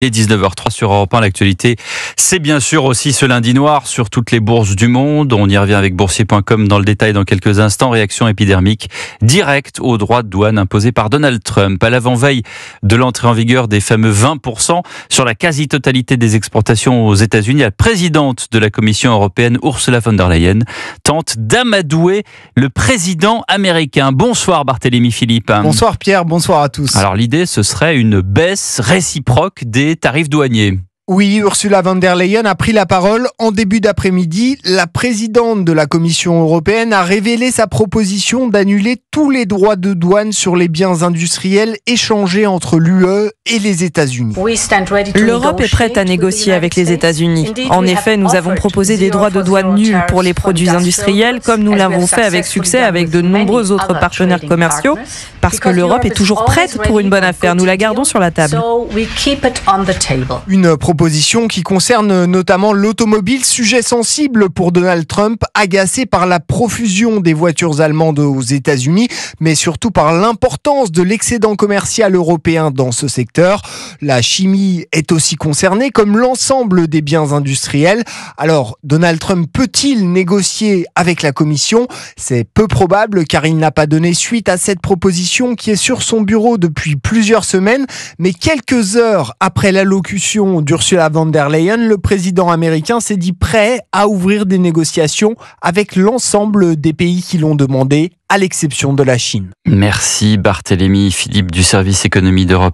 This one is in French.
Et 19h03 sur Europe 1, l'actualité, c'est bien sûr aussi ce lundi noir sur toutes les bourses du monde. On y revient avec boursier.com dans le détail dans quelques instants. Réaction épidermique directe aux droits de douane imposés par Donald Trump. À l'avant-veille de l'entrée en vigueur des fameux 20% sur la quasi-totalité des exportations aux États-Unis, la présidente de la Commission européenne, Ursula von der Leyen, tente d'amadouer le président américain. Bonsoir Barthélémy Philippe. Bonsoir Pierre, bonsoir à tous. Alors l'idée, ce serait une baisse réciproque des tarifs douaniers. Oui, Ursula von der Leyen a pris la parole en début d'après-midi. La présidente de la Commission européenne a révélé sa proposition d'annuler tous les droits de douane sur les biens industriels échangés entre l'UE et les États-Unis. L'Europe est prête à négocier avec les États-Unis. En effet, nous avons proposé des droits de douane nuls pour les produits industriels, comme nous l'avons fait avec succès avec de nombreux autres partenaires commerciaux, parce que l'Europe est toujours prête pour une bonne affaire. Nous la gardons sur la table. Une proposition qui concerne notamment l'automobile, sujet sensible pour Donald Trump, agacé par la profusion des voitures allemandes aux États-Unis, mais surtout par l'importance de l'excédent commercial européen dans ce secteur. La chimie est aussi concernée, comme l'ensemble des biens industriels. Alors, Donald Trump peut-il négocier avec la Commission ? C'est peu probable, car il n'a pas donné suite à cette proposition qui est sur son bureau depuis plusieurs semaines, mais quelques heures après l'allocution d'Ursula von der Leyen, le président américain s'est dit prêt à ouvrir des négociations avec l'ensemble des pays qui l'ont demandé, à l'exception de la Chine. Merci Barthélémy Philippe du service économie d'Europe